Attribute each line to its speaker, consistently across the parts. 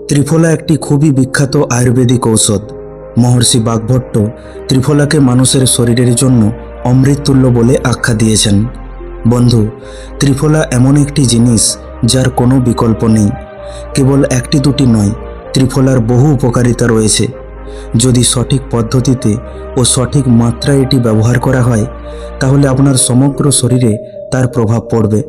Speaker 1: ত্রিফলা একটি খুবই বিখ্যাত আয়ুর্বেদিক ঔষধ। মহর্ষি বাগভট্ট ত্রিফলাকে মানুষের শরীরের জন্য অমৃততুল্য বলে আখ্যা দিয়েছেন। বন্ধু, ত্রিফলা এমন একটি জিনিস যার কোনো বিকল্প নেই। কেবল একটি দুটি নয়, ত্রিফলার বহু উপকারিতা রয়েছে। যদি সঠিক পদ্ধতিতে ও সঠিক মাত্রায় এটি ব্যবহার করা হয়, তাহলে আপনার সমগ্র শরীরে তার প্রভাব পড়বে।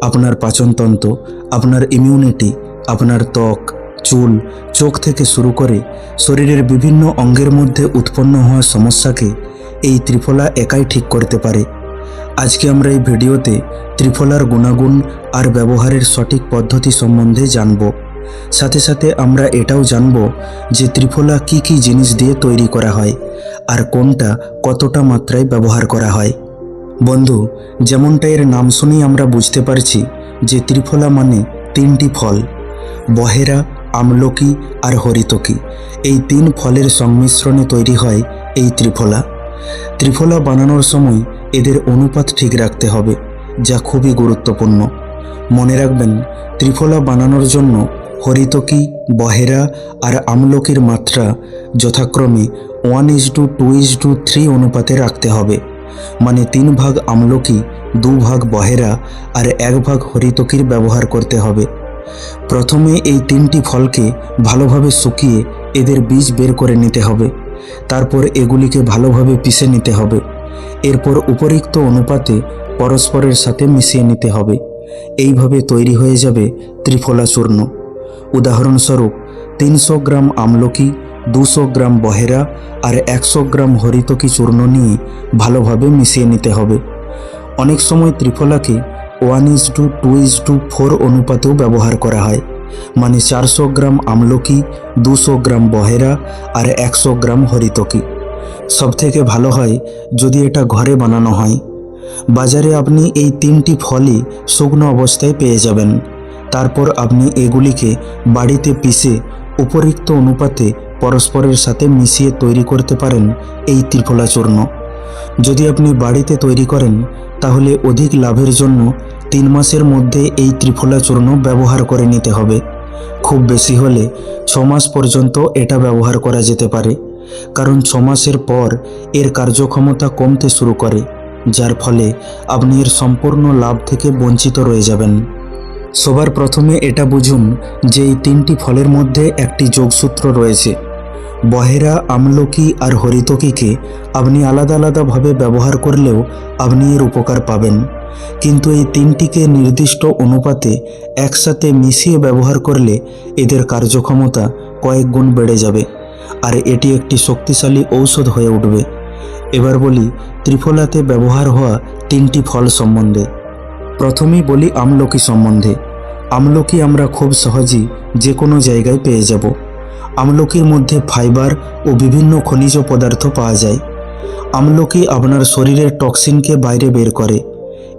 Speaker 1: আপনার পাচনতন্ত্র, আপনার ইমিউনিটি, আপনার ত্বক, চুল, চোখ থেকে শুরু করে শরীরের বিভিন্ন অঙ্গের মধ্যে উৎপন্ন হওয়া সমস্যাকে এই ত্রিফলা একাই ঠিক করতে পারে। আজকে আমরা এই ভিডিওতে ত্রিফলার গুণাগুণ আর ব্যবহারের সঠিক পদ্ধতি সম্বন্ধে জানব। সাথে সাথে আমরা এটাও জানব যে ত্রিফলা কি কি জিনিস দিয়ে তৈরি করা হয় আর কোনটা কতটা মাত্রায় ব্যবহার করা হয়। বন্ধু, যেমনটা এর নাম শুনেই আমরা বুঝতে পারছি যে ত্রিফলা মানে তিনটি ফল, বহেরা, আমলকি আর হরিতকি। এই তিন ফলের সংমিশ্রণে তৈরি হয় এই ত্রিফলা। ত্রিফলা বানানোর সময় এদের অনুপাত ঠিক রাখতে হবে, যা খুবই গুরুত্বপূর্ণ। মনে রাখবেন, ত্রিফলা বানানোর জন্য হরিতকি, বহেরা আর আমলকির মাত্রা যথাক্রমে 1:2:3 অনুপাতে রাখতে হবে। মানে 3 ভাগ আমলকি, 2 ভাগ বহেরা আর 1 ভাগ হরিতকির ব্যবহার করতে হবে। প্রথমে এই তিনটি ফলকে ভালোভাবে শুকিয়ে এদের বীজ বের করে নিতে হবে। তারপর এগুলিকে ভালোভাবে পিষে নিতে হবে। এরপর উপরিক্ত অনুপাতে পরস্পরের সাথে মিশিয়ে নিতে হবে। এইভাবে তৈরি হয়ে যাবে ত্রিফলা চূর্ণ। উদাহরণস্বরূপ 300 গ্রাম আমলকি, 200 গ্রাম বহেরা আর 100 গ্রাম হরিতকি চূর্ণ নিয়ে ভালোভাবে মিশিয়ে নিতে হবে। অনেক সময় ত্রিফলাকে 1:2:4 অনুপাতেও ব্যবহার করা হয়। মানে 400 গ্রাম আমলকি, 200 গ্রাম বহেরা আর 100 গ্রাম হরিতকি। সবথেকে ভালো হয় যদি এটা ঘরে বানানো হয়। বাজারে আপনি এই তিনটি ফলই শুকনো অবস্থায় পেয়ে যাবেন। তারপর আপনি এগুলিকে বাড়িতে পিষে উপরিক্ত অনুপাতে পরস্পরের সাথে মিশিয়ে তৈরি করতে পারেন এই ত্রিফলা চূর্ণ। যদি আপনি বাড়িতে তৈরি করেন, তাহলে অধিক লাভের জন্য 3 মাসের মধ্যে এই ত্রিফলা চূর্ণ ব্যবহার করে নিতে হবে। খুব বেশি হলে 6 মাস পর্যন্ত এটা ব্যবহার করা যেতে পারে, কারণ 6 মাসের পর এর কার্যক্ষমতা কমতে শুরু করে, যার ফলে আপনি এর সম্পূর্ণ লাভ থেকে বঞ্চিত রয়ে যাবেন। সবার প্রথমে এটা বুঝুন যে এই তিনটি ফলের মধ্যে একটি যোগসূত্র রয়েছে। বহেরা, আমলকি আর হরিতকিকে আপনি আলাদা আলাদাভাবে ব্যবহার করলেও আপনি এর উপকার পাবেন, কিন্তু এই তিনটিকে নির্দিষ্ট অনুপাতে একসাথে মিশিয়ে ব্যবহার করলে এদের কার্যক্ষমতা কয়েক গুণ বেড়ে যাবে আর এটি একটি শক্তিশালী ঔষধ হয়ে উঠবে। এবার বলি ত্রিফলাতে ব্যবহার হওয়া তিনটি ফল সম্বন্ধে। প্রথমেই বলি আমলকি সম্বন্ধে। আমলকি আমরা খুব সহজেই যে কোনো জায়গায় পেয়ে যাব। আমলকির মধ্যে ফাইবার ও বিভিন্ন খনিজ পদার্থ পাওয়া যায়। আমলকি আপনার শরীরের টক্সিনকে বাইরে বের করে।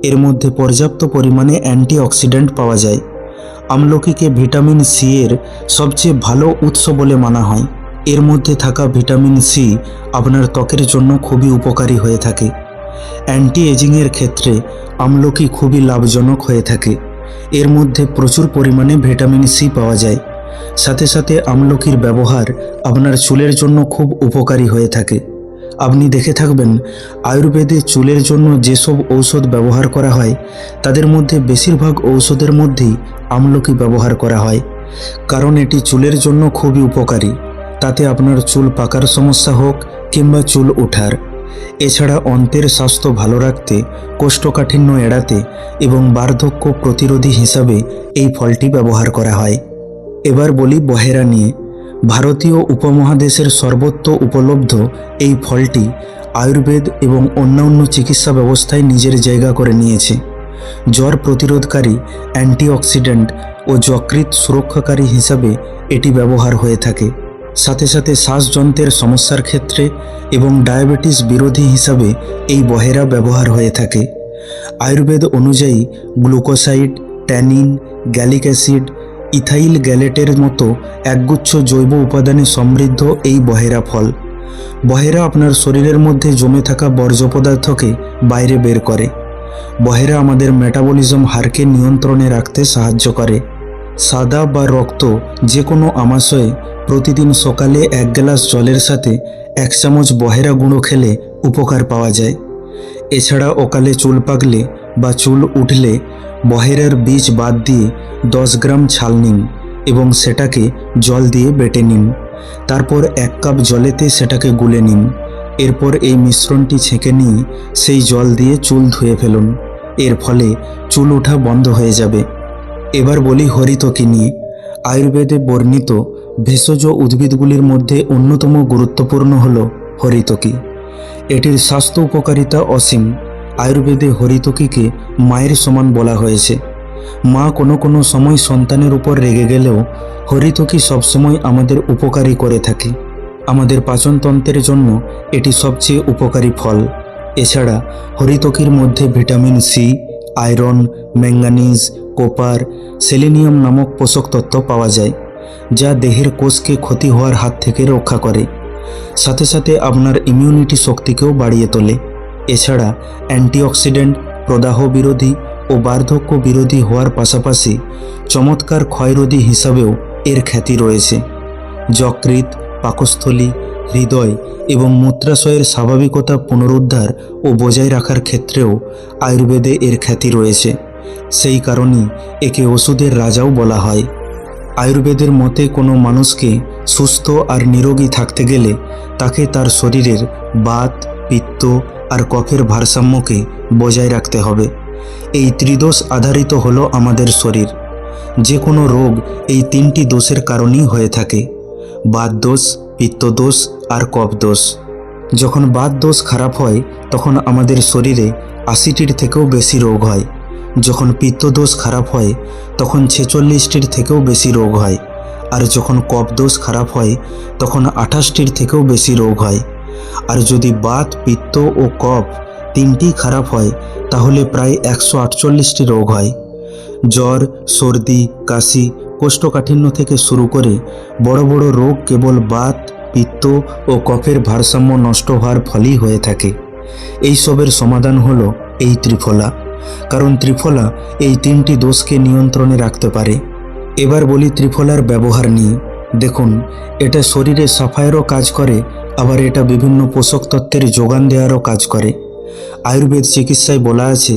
Speaker 1: এর মধ্যে পর্যাপ্ত পরিমাণে অ্যান্টিঅক্সিডেন্ট পাওয়া যায়। আমলকিকে ভিটামিন সি এর সবচেয়ে ভালো উৎস বলে মানা হয়। এর মধ্যে থাকা ভিটামিন সি আপনার ত্বকের জন্য খুবই উপকারী হয়ে থাকে। অ্যান্টি এজিংয়ের ক্ষেত্রে আমলকি খুবই লাভজনক হয়ে থাকে। এর মধ্যে প্রচুর পরিমাণে ভিটামিন সি পাওয়া যায়। সাথে সাথে আমলকির ব্যবহার আপনার চুলের জন্য খুব উপকারী হয়ে থাকে। আপনি দেখে থাকবেন, আয়ুর্বেদে চুলের জন্য যেসব ঔষধ ব্যবহার করা হয়, তাদের মধ্যে বেশিরভাগ ঔষধের মধ্যেই আমলকি ব্যবহার করা হয়, কারণ এটি চুলের জন্য খুবই উপকারী। তাতে আপনার চুল পাকার সমস্যা হোক কিংবা চুল ওঠার। এছাড়া অন্ত্রের স্বাস্থ্য ভালো রাখতে, কোষ্ঠকাঠিন্য এড়াতে এবং বার্ধক্য প্রতিরোধী হিসাবে এই ফলটি ব্যবহার করা হয়। এবার বলি বহেরা নিয়ে। ভারতীয় উপমহাদেশের সর্বত্র উপলব্ধ এই ফলটি আয়ুর্বেদ এবং অন্যান্য চিকিৎসা ব্যবস্থায় নিজের জায়গা করে নিয়েছে। জ্বর প্রতিরোধকারী, অ্যান্টিঅক্সিডেন্ট ও যকৃৎ সুরক্ষাকারী হিসাবে এটি ব্যবহার হয়ে থাকে। সাথে সাথে শ্বাসযন্ত্রের সমস্যার ক্ষেত্রে এবং ডায়াবেটিস বিরোধী হিসাবে এই বহেরা ব্যবহার হয়ে থাকে। আয়ুর্বেদ অনুযায়ী glucoside, tannin, gallic acid, ethyl গ্যালেটের মতো একগুচ্ছ জৈব উপাদানে সমৃদ্ধ এই বহেরা ফল। বহেরা আপনার শরীরের মধ্যে জমে থাকা বর্জ্য পদার্থকে বাইরে বের করে। বহেরা আমাদের মেটাবলিজম হারকে নিয়ন্ত্রণে রাখতে সাহায্য করে। সাদা বা রক্ত যে কোনো আমাশয়ে প্রতিদিন সকালে 1 গ্লাস জলের সাথে 1 চামচ বহেরা গুঁড়ো খেলে উপকার পাওয়া যায়। এছাড়া অকালে চুল পাকলে বা চুল উঠলে বহেরার বীজ বাদ দিয়ে 10 গ্রাম ছাল নিন এবং সেটাকে জল দিয়ে বেটে নিন। তারপর 1 কাপ জলেতে সেটাকে গুলে নিন। এরপর এই মিশ্রণটি ছেঁকে নিয়ে সেই জল দিয়ে চুল ধুয়ে ফেলুন। এর ফলে চুল ওঠা বন্ধ হয়ে যাবে। এবার বলি হরিতকি নিয়ে। আয়ুর্বেদে বর্ণিত ভেষজ উদ্ভিদগুলির মধ্যে অন্যতম গুরুত্বপূর্ণ হল হরিতকি। এটির স্বাস্থ্য উপকারিতা অসীম। আয়ুর্বেদে হরিতকিকে মায়ের সমান বলা হয়েছে। মা কোনো কোনো সময় সন্তানের উপর রেগে গেলেও হরিতকি সবসময় আমাদের উপকারী করে থাকে। আমাদের পাচনতন্ত্রের জন্য এটি সবচেয়ে উপকারী ফল। এছাড়া হরিতকির মধ্যে vitamin C, iron, manganese, copper, selenium নামক পোষক তত্ত্ব পাওয়া যায়, যা দেহের কোষকে ক্ষতি হওয়ার হাত থেকে রক্ষা করে। সাথে সাথে আপনার ইমিউনিটি শক্তিকেও বাড়িয়ে তোলে। এছাড়া অ্যান্টিঅক্সিডেন্ট, প্রদাহ বিরোধী ও বার্ধক্য বিরোধী হওয়ার পাশাপাশি চমৎকার ক্ষয়রোধী হিসাবেও এর খ্যাতি রয়েছে। যকৃৎ, পাকস্থলী, হৃদয় এবং মূত্রাশয়ের স্বাভাবিকতা পুনরুদ্ধার ও বজায় রাখার ক্ষেত্রেও আয়ুর্বেদে এর খ্যাতি রয়েছে। সেই কারণেই একে ওষুধের রাজাও বলা হয়। আয়ুর্বেদের মতে কোনো মানুষকে সুস্থ আর নিরোগী থাকতে গেলে তাকে তার শরীরের বাত, পিত্ত আর কফের ভারসাম্যকে বজায় রাখতে হবে। এই ত্রিদোষ আধারিত হলো আমাদের শরীর। যে কোনো রোগ এই 3টি দোষের কারণেই হয়ে থাকে: বাত দোষ, পিত্তদোষ আর কফ দোষ। যখন বাত দোষ খারাপ হয় তখন আমাদের শরীরে 80টির থেকেও বেশি রোগ হয়। যখন পিত্তদোষ খারাপ হয় তখন 46টির থেকেও বেশি রোগ হয়। আর যখন কফ দোষ খারাপ হয় তখন 28টির থেকেও বেশি রোগ হয়। আর যদি বাত, পিত্ত ও কফ 3টি খারাপ হয় তাহলে প্রায় 148টি রোগ হয়। জ্বর, সর্দি, কাশি, কোষ্ঠকাঠিন্য থেকে শুরু করে বড় বড় রোগ কেবল বাত, পিত্ত ও কফের ভারসাম্য নষ্ট হওয়ার ফলেই হয়ে থাকে। এই সবের সমাধান হলো এই ত্রিফলা, কারণ ত্রিফলা এই 3টি দোষকে নিয়ন্ত্রণে রাখতে পারে। এবার বলি ত্রিফলার ব্যবহার নিয়ে। দেখুন, এটা শরীরে সাফাইয়েরও কাজ করে, আবার এটা বিভিন্ন পোষক তত্ত্বের যোগান দেওয়ারও কাজ করে। আয়ুর্বেদ চিকিৎসায় বলা আছে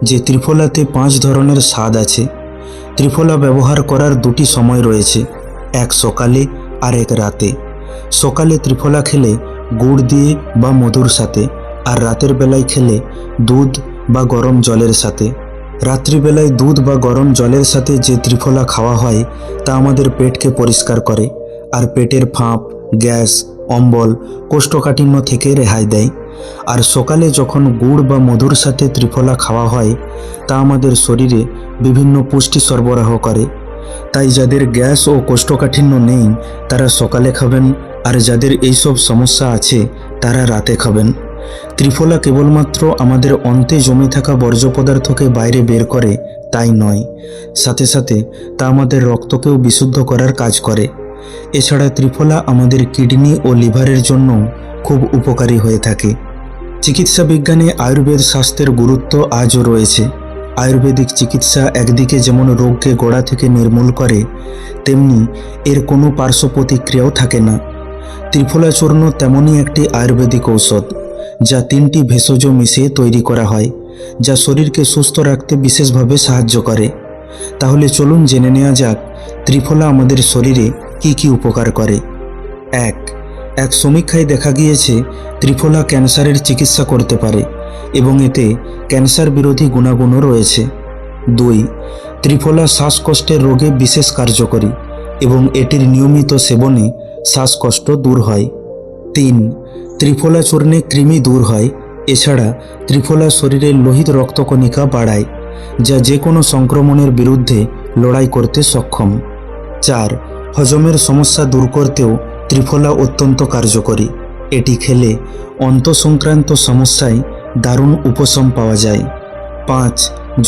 Speaker 1: যে ত্রিফলাতে 5 ধরনের স্বাদ আছে। ত্রিফলা ব্যবহার করার 2টি সময় রয়েছে, এক সকালে আর এক রাতে। সকালে ত্রিফলা খেলে গুড় দিয়ে বা মধুর সাথে, আর রাতের বেলায় খেলে দুধ বা গরম জলের সাথে। রাত্রিবেলায় দুধ বা গরম জলের সাথে যে ত্রিফলা খাওয়া হয় তা আমাদের পেটকে পরিষ্কার করে আর পেটের ফাঁপ, গ্যাস, অম্বল, কোষ্ঠকাঠিন্য থেকে রেহাই দেয়। আর সকালে যখন গুড় বা মধুর সাথে ত্রিফলা খাওয়া হয় তা আমাদের শরীরে বিভিন্ন পুষ্টি সরবরাহ করে। তাই যাদের গ্যাস ও কোষ্ঠকাঠিন্য নেই তারা সকালে খাবেন, আর যাদের এইসব সমস্যা আছে তারা রাতে খাবেন। ত্রিফলা কেবলমাত্র আমাদের অন্তে জমে থাকা বর্জ্য পদার্থকে বাইরে বের করে তাই নয়, সাথে সাথে তা আমাদের রক্তকেও বিশুদ্ধ করার কাজ করে। এছাড়া ত্রিফলা আমাদের কিডনি ও লিভারের জন্য খুব উপকারী হয়ে থাকে। চিকিৎসা বিজ্ঞানে আয়ুর্বেদ শাস্ত্রের গুরুত্ব আজও রয়েছে। আয়ুর্বেদিক চিকিৎসা একদিকে যেমন রোগকে গোড়া থেকে নির্মূল করে, তেমনি এর কোনো পার্শ্ব প্রতিক্রিয়াও থাকে না। ত্রিফলা চূর্ণ তেমনই একটি আয়ুর্বেদিক ঔষধ, যা 3টি ভেষজ মিশিয়ে তৈরি করা হয়, যা শরীরকে সুস্থ রাখতে বিশেষভাবে সাহায্য করে। তাহলে চলুন জেনে নেওয়া যাক ত্রিফলা আমাদের শরীরে কি কি উপকার করে। এক সমীক্ষায় দেখা গিয়েছে ত্রিফলা ক্যান্সারের চিকিৎসা করতে পারে এবং এতে ক্যান্সার বিরোধী গুণাগুণও রয়েছে। 2, ত্রিফলা শ্বাসকষ্টের রোগে বিশেষ কার্যকরী এবং এটির নিয়মিত সেবনে শ্বাসকষ্ট দূর হয়। 3, ত্রিফলা চূর্ণে কৃমি দূর হয়। এছাড়া ত্রিফলা শরীরের লোহিত রক্তকণিকা বাড়ায়, যা যে কোনো সংক্রমণের বিরুদ্ধে লড়াই করতে সক্ষম। 4, হজমের সমস্যা দূর করতেও ত্রিফলা অত্যন্ত কার্যকরী। এটি খেলে অন্ত সংক্রান্ত সমস্যায় দারুণ উপশম পাওয়া যায়। 5,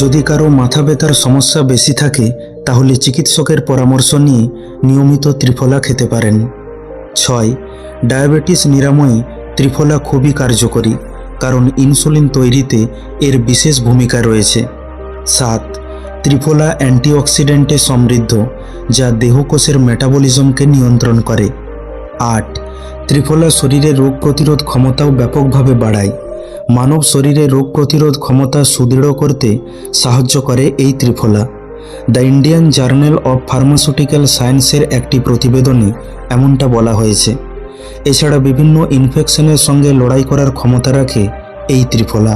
Speaker 1: যদি কারো মাথা ব্যথার সমস্যা বেশি থাকে তাহলে চিকিৎসকের পরামর্শ নিয়ে নিয়মিত ত্রিফলা খেতে পারেন। 6, ডায়াবেটিস নিরাময়ে ত্রিফলা খুবই কার্যকরী, কারণ ইনসুলিন তৈরিতে এর বিশেষ ভূমিকা রয়েছে। 7, ত্রিফলা অ্যান্টিঅক্সিডেন্টে সমৃদ্ধ, যা দেহকোষের মেটাবলিজমকে নিয়ন্ত্রণ করে। 8. ত্রিফলা শরীরে রোগ প্রতিরোধ ক্ষমতাও ব্যাপকভাবে বাড়ায়। মানব শরীরে রোগ প্রতিরোধ ক্ষমতা সুদৃঢ় করতে সাহায্য করে এই Triphala. The Indian journal of pharmaceutical সায়েন্সের একটি প্রতিবেদনে এমনটা বলা হয়েছে। এছাড়া বিভিন্ন ইনফেকশনের সঙ্গে লড়াই করার ক্ষমতা রাখে এই ত্রিফলা।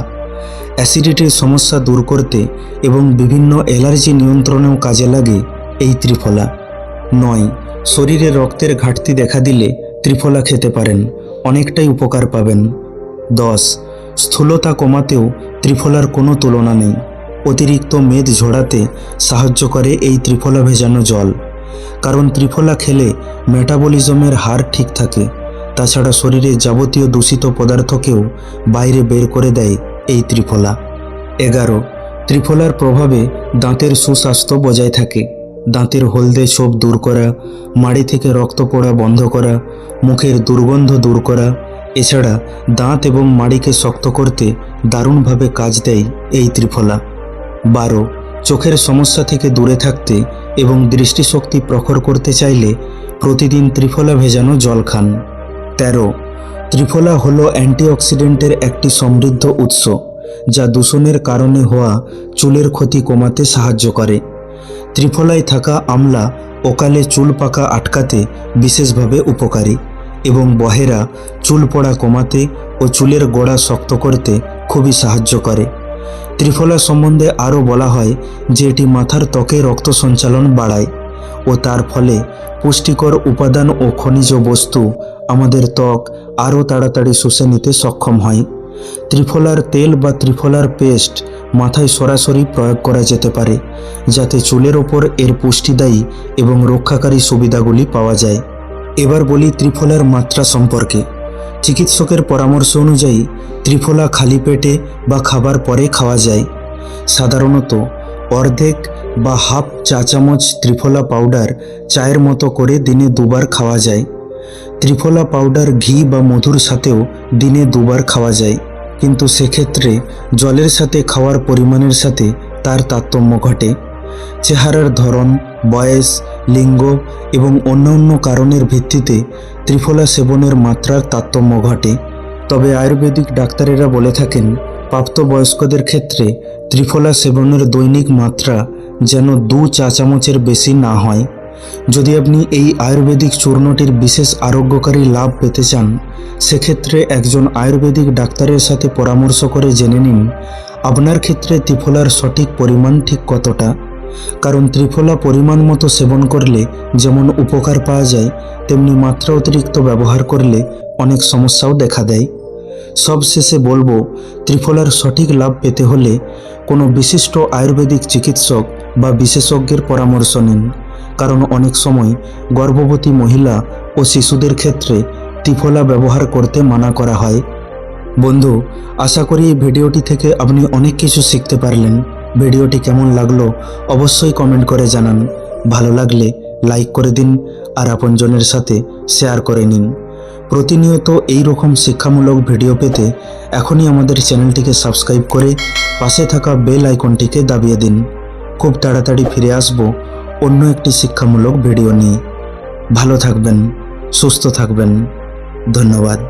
Speaker 1: অ্যাসিডিটির সমস্যা দূর করতে এবং বিভিন্ন অ্যালার্জি নিয়ন্ত্রণেও কাজে লাগে এই ত্রিফলা। 9. শরীরে রক্তের ঘাটতি দেখা দিলে ত্রিফলা খেতে পারেন, অনেকটাই উপকার পাবেন। 10. স্থূলতা কমাতেও ত্রিফলার কোনো তুলনা নেই। অতিরিক্ত মেদ ঝরাতে সাহায্য করে এই ত্রিফলা ভেজানো জল, কারণ ত্রিফলা খেলে মেটাবলিজমের হার ঠিক থাকে। তাছাড়া শরীরে যাবতীয় দূষিত পদার্থকেও বাইরে বের করে দেয় এই ত্রিফলা। 11. ত্রিফলার প্রভাবে দাঁতের সুস্বাস্থ্য বজায় থাকে। দাঁতের হলদে ছোপ দূর করা, মাড়ি থেকে রক্ত পড়া বন্ধ করা, মুখের দুর্গন্ধ দূর করা, এছাড়া দাঁত এবং মাড়িকে শক্ত করতে দারুণভাবে কাজ দেয় এই ত্রিফলা। 12. চোখের সমস্যা থেকে দূরে থাকতে এবং দৃষ্টিশক্তি প্রখর করতে চাইলে প্রতিদিন ত্রিফলা ভেজানো জল খান। 13. ত্রিফলা হলো অ্যান্টিঅক্সিডেন্টের একটি সমৃদ্ধ উৎস, যা দূষণের কারণে হওয়া চুলের ক্ষতি কমাতে সাহায্য করে। ত্রিফলায় থাকা আমলা অকালে চুল পাকা আটকাতে বিশেষভাবে উপকারী এবং বহেরা চুল পড়া কমাতে ও চুলের গোড়া শক্ত করতে খুবই সাহায্য করে। ত্রিফলা সম্বন্ধে আরও বলা হয় যে এটি মাথার ত্বকে রক্ত সঞ্চালন বাড়ায় ও তার ফলে পুষ্টিকর উপাদান ও খনিজ বস্তু আমাদের ত্বক আরও তাড়াতাড়ি শুষে নিতে সক্ষম হয়। ত্রিফলার তেল বা ত্রিফলার পেস্ট মাথায় সরাসরি প্রয়োগ করা যেতে পারে, যাতে চুলের ওপর এর পুষ্টিদায়ী এবং রক্ষাকারী সুবিধাগুলি পাওয়া যায়। এবার বলি ত্রিফলার মাত্রা সম্পর্কে। চিকিৎসকের পরামর্শ অনুযায়ী ত্রিফলা খালি পেটে বা খাবার পরে খাওয়া যায়। সাধারণত অর্ধেক বা হাফ চা চামচ ত্রিফলা পাউডার চায়ের মতো করে দিনে 2 বার খাওয়া যায়। ত্রিফলা পাউডার ঘি বা মধুর সাথেও দিনে 2 বার খাওয়া যায়, কিন্তু সেক্ষেত্রে জলের সাথে খাওয়ার পরিমাণের সাথে তার তারতম্য ঘটে। চেহারার ধরন, বয়স, লিঙ্গ এবং অন্যান্য কারণের ভিত্তিতে ত্রিফলা সেবনের মাত্রার তারতম্য ঘটে। তবে আয়ুর্বেদিক ডাক্তারেরা বলে থাকেন প্রাপ্তবয়স্কদের ক্ষেত্রে ত্রিফলা সেবনের দৈনিক মাত্রা যেন 2 চা চামচের বেশি না হয়। যদি আপনি এই আয়ুর্বেদিক চূর্ণটির বিশেষ আরোগ্যকারী লাভ পেতে চান, সেক্ষেত্রে একজন আয়ুর্বেদিক ডাক্তারের সাথে পরামর্শ করে জেনে নিন আপনার ক্ষেত্রে ত্রিফলার সঠিক পরিমাণ ঠিক কতটা। কারণ ত্রিফলা পরিমাণ মতো সেবন করলে যেমন উপকার পাওয়া যায়, তেমনি মাত্রা অতিরিক্ত ব্যবহার করলে অনেক সমস্যাও দেখা দেয়। সবশেষে বলবো, ত্রিফলার সঠিক লাভ পেতে হলে কোনো বিশিষ্ট আয়ুর্বেদিক চিকিৎসক বা বিশেষজ্ঞের পরামর্শ নিন, কারণ অনেক সময় গর্ভবতী মহিলা ও শিশুদের ক্ষেত্রে ত্রিফলা ব্যবহার করতে মানা করা হয়। বন্ধু, আশা করি এই ভিডিওটি থেকে আপনি অনেক কিছু শিখতে পারলেন। ভিডিওটি কেমন লাগলো অবশ্যই কমেন্ট করে জানান। ভালো লাগলে লাইক করে দিন আর আপনজনের সাথে শেয়ার করে নিন। প্রতিনিয়ত এই রকম শিক্ষামূলক ভিডিও পেতে এখনই আমাদের চ্যানেলটিকে সাবস্ক্রাইব করে পাশে থাকা বেল আইকনটিকে দাবিয়ে দিন। খুব তাড়াতাড়ি ফিরে আসব অন্য একটি শিক্ষামূলক ভিডিও নিয়ে। ভালো থাকবেন, সুস্থ থাকবেন। ধন্যবাদ।